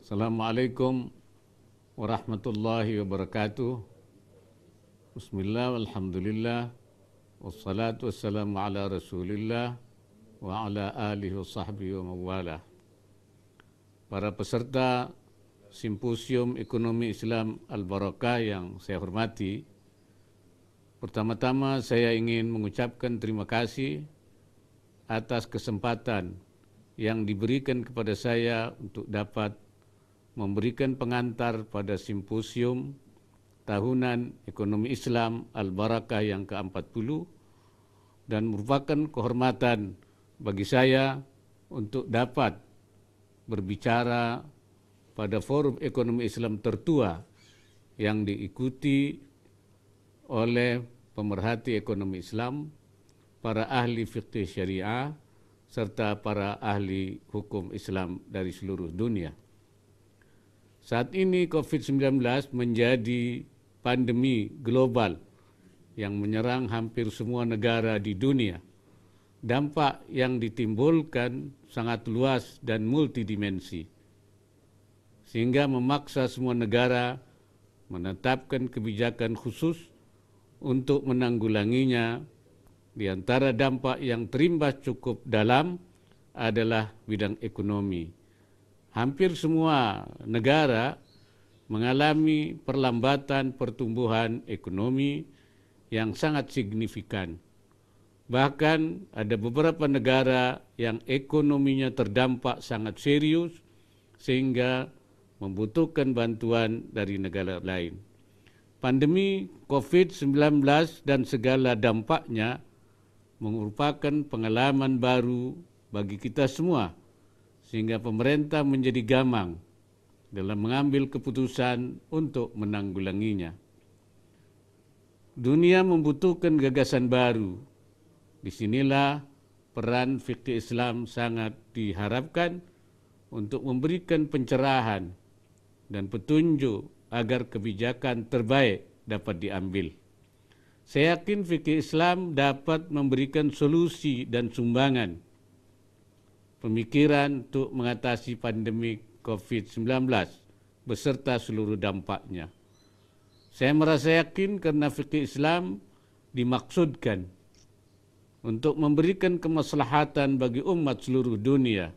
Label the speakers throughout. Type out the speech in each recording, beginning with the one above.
Speaker 1: Assalamualaikum warahmatullahi wabarakatuh. Bismillah, walhamdulillah, wassalatu wassalamu ala rasulillah wa ala alihi wa sahbihi wa mawalah. Para peserta Simposium Ekonomi Islam Al-Barakah yang saya hormati, pertama-tama saya ingin mengucapkan terima kasih atas kesempatan yang diberikan kepada saya untuk dapat memberikan pengantar pada simposium tahunan Ekonomi Islam Al-Barakah yang ke-40 dan merupakan kehormatan bagi saya untuk dapat berbicara pada forum ekonomi Islam tertua yang diikuti oleh pemerhati ekonomi Islam, para ahli fikih syariah, serta para ahli hukum Islam dari seluruh dunia. Saat ini COVID-19 menjadi pandemi global yang menyerang hampir semua negara di dunia. Dampak yang ditimbulkan sangat luas dan multidimensi, sehingga memaksa semua negara menetapkan kebijakan khusus untuk menanggulanginya. Di antara dampak yang terimbas cukup dalam adalah bidang ekonomi. Hampir semua negara mengalami perlambatan pertumbuhan ekonomi yang sangat signifikan. Bahkan ada beberapa negara yang ekonominya terdampak sangat serius sehingga membutuhkan bantuan dari negara lain. Pandemi COVID-19 dan segala dampaknya merupakan pengalaman baru bagi kita semua, sehingga pemerintah menjadi gamang dalam mengambil keputusan untuk menanggulanginya. Dunia membutuhkan gagasan baru. Disinilah peran fikih Islam sangat diharapkan untuk memberikan pencerahan dan petunjuk agar kebijakan terbaik dapat diambil. Saya yakin fikih Islam dapat memberikan solusi dan sumbangan pemikiran untuk mengatasi pandemi COVID-19 beserta seluruh dampaknya. Saya merasa yakin karena fikih Islam dimaksudkan untuk memberikan kemaslahatan bagi umat seluruh dunia.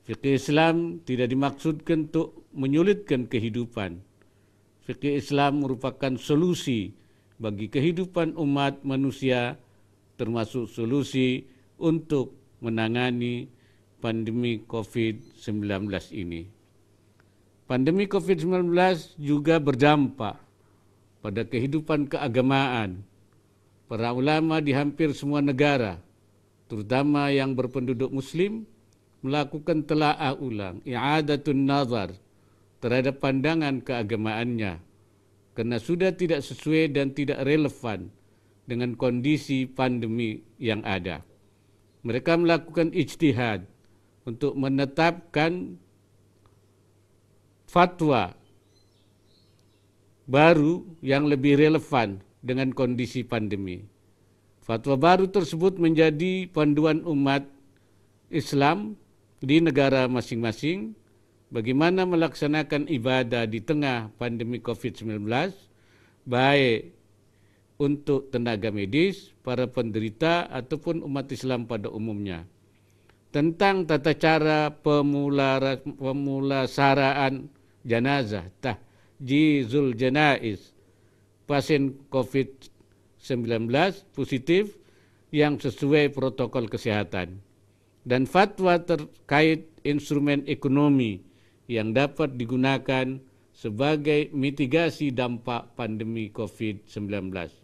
Speaker 1: Fikih Islam tidak dimaksudkan untuk menyulitkan kehidupan. Fikih Islam merupakan solusi bagi kehidupan umat manusia, termasuk solusi untuk menangani pandemi COVID-19 ini. Pandemi COVID-19 juga berdampak pada kehidupan keagamaan. Para ulama di hampir semua negara, terutama yang berpenduduk muslim, melakukan telaah ulang, i'adatun nazar terhadap pandangan keagamaannya, karena sudah tidak sesuai dan tidak relevan dengan kondisi pandemi yang ada. Mereka melakukan ijtihad untuk menetapkan fatwa baru yang lebih relevan dengan kondisi pandemi. Fatwa baru tersebut menjadi panduan umat Islam di negara masing-masing bagaimana melaksanakan ibadah di tengah pandemi COVID-19, baik untuk tenaga medis, para penderita, ataupun umat Islam pada umumnya. Tentang tata cara pemulasaraan jenazah, tahjizul janaiz, pasien COVID-19 positif yang sesuai protokol kesehatan, dan fatwa terkait instrumen ekonomi yang dapat digunakan sebagai mitigasi dampak pandemi COVID-19.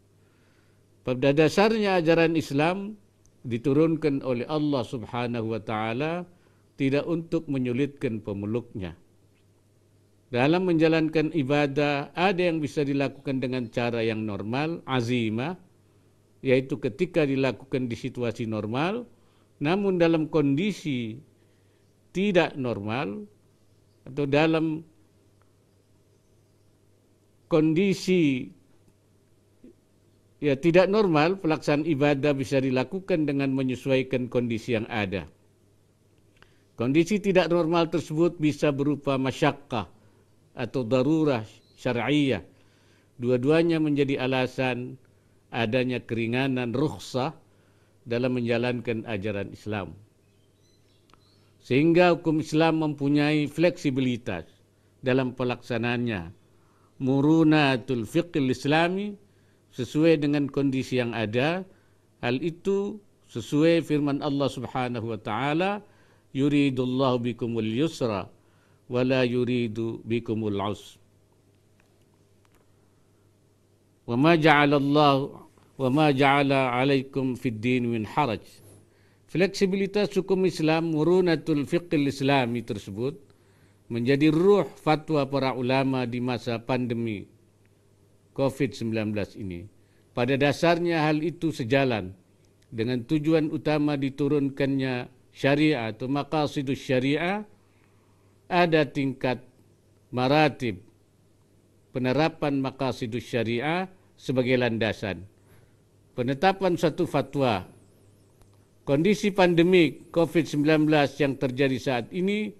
Speaker 1: Pada dasarnya ajaran Islam diturunkan oleh Allah Subhanahu wa taala tidak untuk menyulitkan pemeluknya. Dalam menjalankan ibadah ada yang bisa dilakukan dengan cara yang normal, azimah, yaitu ketika dilakukan di situasi normal, namun dalam kondisi tidak normal atau dalam kondisi tidak normal, pelaksanaan ibadah bisa dilakukan dengan menyesuaikan kondisi yang ada. Kondisi tidak normal tersebut bisa berupa masyakkah atau darurah syar'iyah. Dua-duanya menjadi alasan adanya keringanan rukhsah dalam menjalankan ajaran Islam. Sehingga hukum Islam mempunyai fleksibilitas dalam pelaksanaannya. Murunatul fiqhil islami, sesuai dengan kondisi yang ada. Hal itu sesuai firman Allah Subhanahu wa taala, yuridullahu bikumul yusra wa la yuridu bikumul usra. Wa ma ja'ala 'alaikum fid din min haraj. Fleksibilitas hukum Islam, murunatul fiqhil islami tersebut menjadi ruh fatwa para ulama di masa pandemi COVID-19 ini. Pada dasarnya hal itu sejalan dengan tujuan utama diturunkannya syariah atau maqasidus syariah. Ada tingkat maratib penerapan maqasidus syariah sebagai landasan. Penetapan satu fatwa. Kondisi pandemi COVID-19 yang terjadi saat ini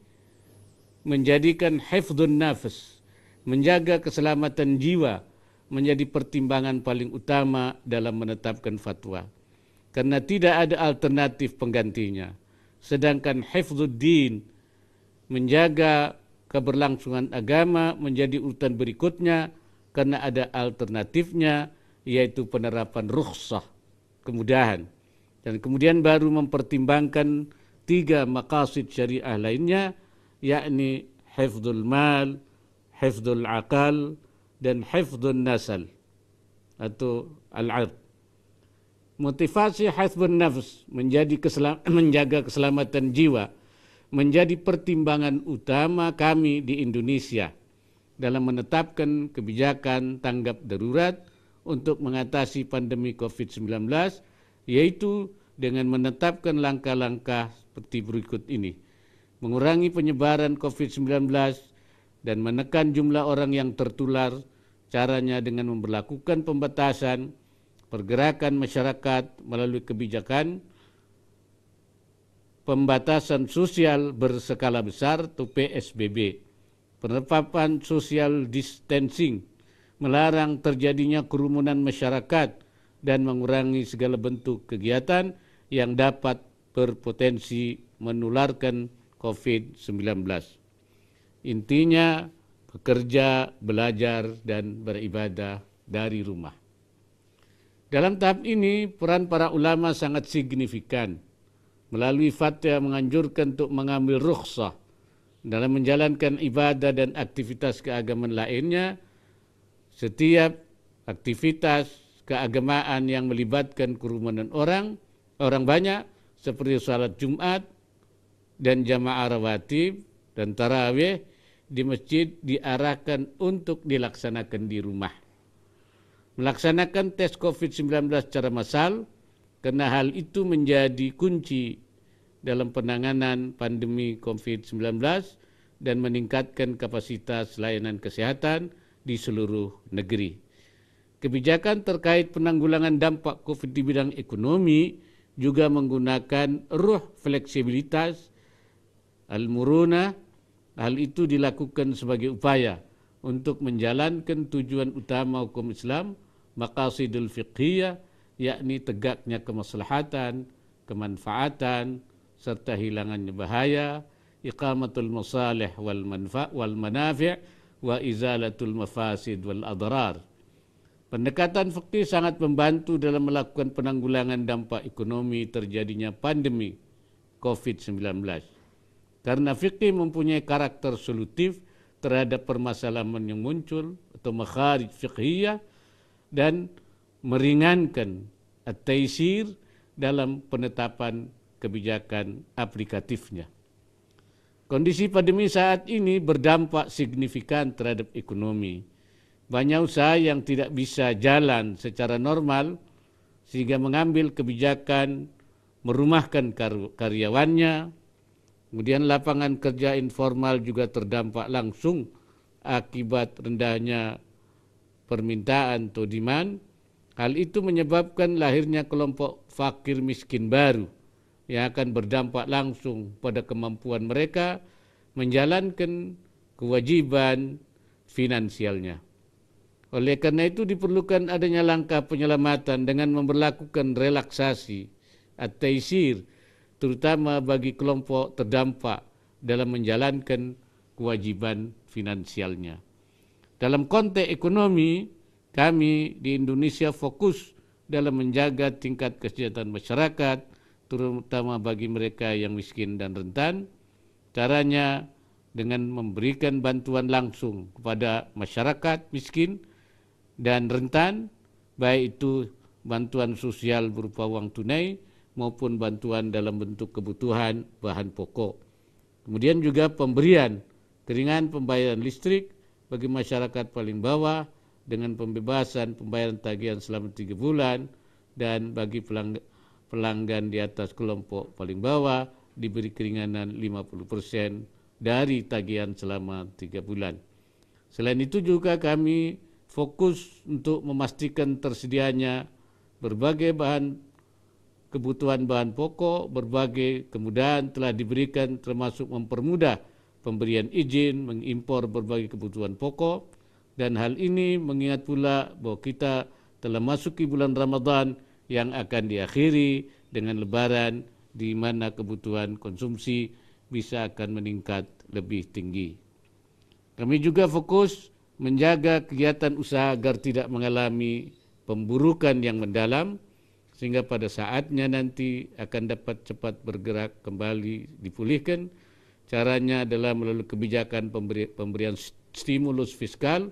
Speaker 1: menjadikan hifdzun nafs, menjaga keselamatan jiwa, menjadi pertimbangan paling utama dalam menetapkan fatwa. Karena tidak ada alternatif penggantinya. Sedangkan hifdzuddin, menjaga keberlangsungan agama, menjadi urutan berikutnya karena ada alternatifnya, yaitu penerapan rukhsah, kemudahan. Dan kemudian baru mempertimbangkan 3 maqasid syariah lainnya, yakni hifdzul mal, hifdzul aqal, dan hifdzun nasal atau al-'ard. Motivasi hifdzun nafs, menjaga keselamatan jiwa, menjadi pertimbangan utama kami di Indonesia dalam menetapkan kebijakan tanggap darurat untuk mengatasi pandemi COVID-19, yaitu dengan menetapkan langkah-langkah seperti berikut ini. Mengurangi penyebaran COVID-19 dan menekan jumlah orang yang tertular, caranya dengan memberlakukan pembatasan pergerakan masyarakat melalui kebijakan pembatasan sosial berskala besar atau PSBB, penerapan social distancing, melarang terjadinya kerumunan masyarakat, dan mengurangi segala bentuk kegiatan yang dapat berpotensi menularkan COVID-19. Intinya, bekerja, belajar, dan beribadah dari rumah. Dalam tahap ini, peran para ulama sangat signifikan. Melalui fatwa menganjurkan untuk mengambil rukhsah dalam menjalankan ibadah dan aktivitas keagamaan lainnya. Setiap aktivitas keagamaan yang melibatkan kerumunan orang banyak, seperti salat Jumat dan jamaah rawatib dan tarawih di masjid, diarahkan untuk dilaksanakan di rumah. Melaksanakan tes COVID-19 secara massal, karena hal itu menjadi kunci dalam penanganan pandemi COVID-19 dan meningkatkan kapasitas layanan kesehatan di seluruh negeri. Kebijakan terkait penanggulangan dampak COVID di bidang ekonomi juga menggunakan ruh fleksibilitas al-muruna. Hal itu dilakukan sebagai upaya untuk menjalankan tujuan utama hukum Islam, maqasidul fiqhiyah, yakni tegaknya kemaslahatan, kemanfaatan, serta hilangannya bahaya, iqamatul masalih wal manafi' wa izalatul mafasid wal adrar. Pendekatan fikih sangat membantu dalam melakukan penanggulangan dampak ekonomi terjadinya pandemi COVID-19. Karena fikih mempunyai karakter solutif terhadap permasalahan yang muncul atau makharij fiqhiyah dan meringankan at-taysir dalam penetapan kebijakan aplikatifnya. Kondisi pandemi saat ini berdampak signifikan terhadap ekonomi. Banyak usaha yang tidak bisa jalan secara normal sehingga mengambil kebijakan merumahkan karyawannya. Kemudian lapangan kerja informal juga terdampak langsung akibat rendahnya permintaan atau demand. Hal itu menyebabkan lahirnya kelompok fakir miskin baru yang akan berdampak langsung pada kemampuan mereka menjalankan kewajiban finansialnya. Oleh karena itu diperlukan adanya langkah penyelamatan dengan memberlakukan relaksasi at-taisir, terutama bagi kelompok terdampak dalam menjalankan kewajiban finansialnya. Dalam konteks ekonomi, kami di Indonesia fokus dalam menjaga tingkat kesejahteraan masyarakat, terutama bagi mereka yang miskin dan rentan. Caranya dengan memberikan bantuan langsung kepada masyarakat miskin dan rentan, baik itu bantuan sosial berupa uang tunai maupun bantuan dalam bentuk kebutuhan bahan pokok. Kemudian juga pemberian keringanan pembayaran listrik bagi masyarakat paling bawah dengan pembebasan pembayaran tagihan selama 3 bulan, dan bagi pelanggan di atas kelompok paling bawah diberi keringanan 50% dari tagihan selama 3 bulan. Selain itu juga kami fokus untuk memastikan tersedianya berbagai kebutuhan bahan pokok. Berbagai kemudahan telah diberikan, termasuk mempermudah pemberian izin mengimpor berbagai kebutuhan pokok, dan hal ini mengingat pula bahwa kita telah masuki bulan Ramadan yang akan diakhiri dengan Lebaran, di mana kebutuhan konsumsi bisa akan meningkat lebih tinggi. Kami juga fokus menjaga kegiatan usaha agar tidak mengalami pemburukan yang mendalam, sehingga pada saatnya nanti akan dapat cepat bergerak kembali dipulihkan. Caranya adalah melalui kebijakan pemberian stimulus fiskal,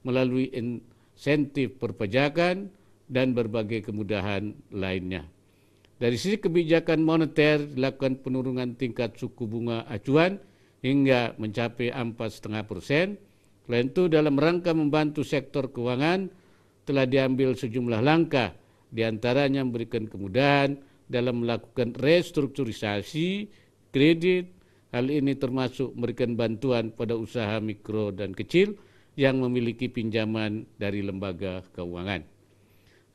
Speaker 1: melalui insentif perpajakan, dan berbagai kemudahan lainnya. Dari sisi kebijakan moneter, dilakukan penurunan tingkat suku bunga acuan hingga mencapai 4,5%. Selain itu, dalam rangka membantu sektor keuangan, telah diambil sejumlah langkah, di antaranya memberikan kemudahan dalam melakukan restrukturisasi kredit. Hal ini termasuk memberikan bantuan pada usaha mikro dan kecil yang memiliki pinjaman dari lembaga keuangan.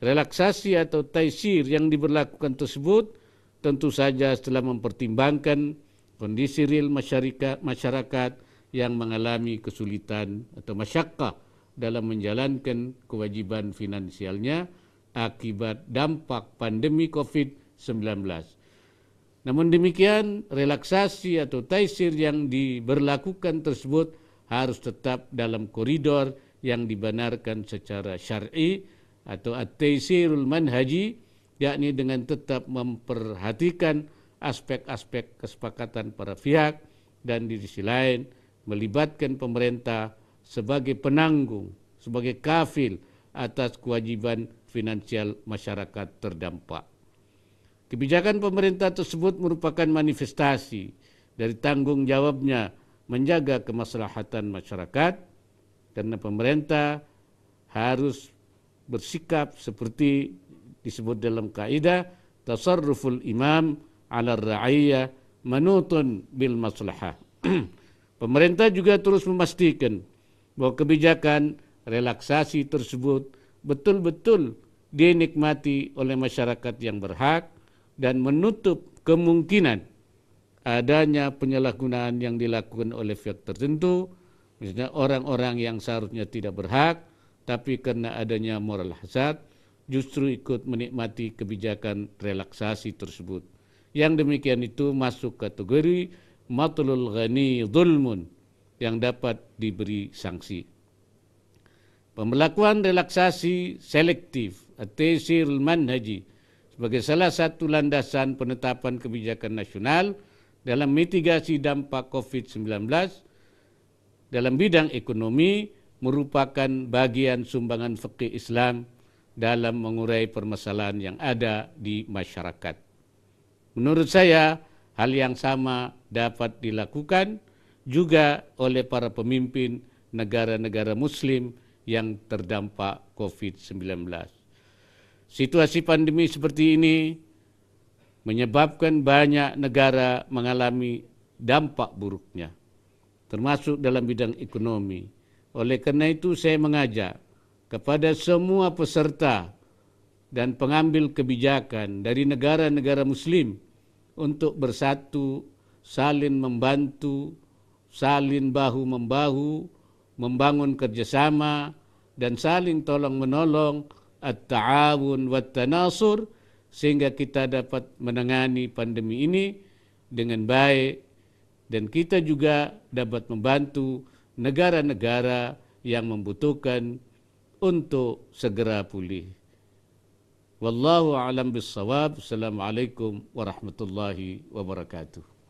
Speaker 1: Relaksasi atau taisir yang diberlakukan tersebut tentu saja setelah mempertimbangkan kondisi real masyarakat yang mengalami kesulitan atau masyakkah dalam menjalankan kewajiban finansialnya akibat dampak pandemi COVID-19. Namun demikian, relaksasi atau taisir yang diberlakukan tersebut harus tetap dalam koridor yang dibenarkan secara syar'i atau at-taisirul manhaji, yakni dengan tetap memperhatikan aspek-aspek kesepakatan para pihak, dan di sisi lain melibatkan pemerintah sebagai penanggung, sebagai kafil atas kewajiban finansial masyarakat terdampak. Kebijakan pemerintah tersebut merupakan manifestasi dari tanggung jawabnya menjaga kemaslahatan masyarakat, karena pemerintah harus bersikap seperti disebut dalam kaidah tasarruful imam ala ra'iyah manutun bil maslahah. Pemerintah juga terus memastikan bahwa kebijakan relaksasi tersebut betul-betul dinikmati oleh masyarakat yang berhak, dan menutup kemungkinan adanya penyalahgunaan yang dilakukan oleh pihak tertentu, misalnya orang-orang yang seharusnya tidak berhak, tapi karena adanya moral hasad justru ikut menikmati kebijakan relaksasi tersebut. Yang demikian itu masuk kategori matlul ghani zulmun, yang dapat diberi sanksi. Pemberlakuan relaksasi selektif at-taisirul manhaji sebagai salah satu landasan penetapan kebijakan nasional dalam mitigasi dampak COVID-19 dalam bidang ekonomi merupakan bagian sumbangan fikih Islam dalam mengurai permasalahan yang ada di masyarakat. Menurut saya, hal yang sama dapat dilakukan juga oleh para pemimpin negara-negara Muslim yang terdampak COVID-19. Situasi pandemi seperti ini menyebabkan banyak negara mengalami dampak buruknya, termasuk dalam bidang ekonomi. Oleh karena itu, saya mengajak kepada semua peserta dan pengambil kebijakan dari negara-negara Muslim untuk bersatu, saling membantu, saling bahu-membahu, membangun kerjasama, dan saling tolong-menolong, at-ta'awun wat-tanasur, sehingga kita dapat menangani pandemi ini dengan baik, dan kita juga dapat membantu negara-negara yang membutuhkan untuk segera pulih. Wallahu a'lam bissawab. Assalamualaikum warahmatullahi wabarakatuh.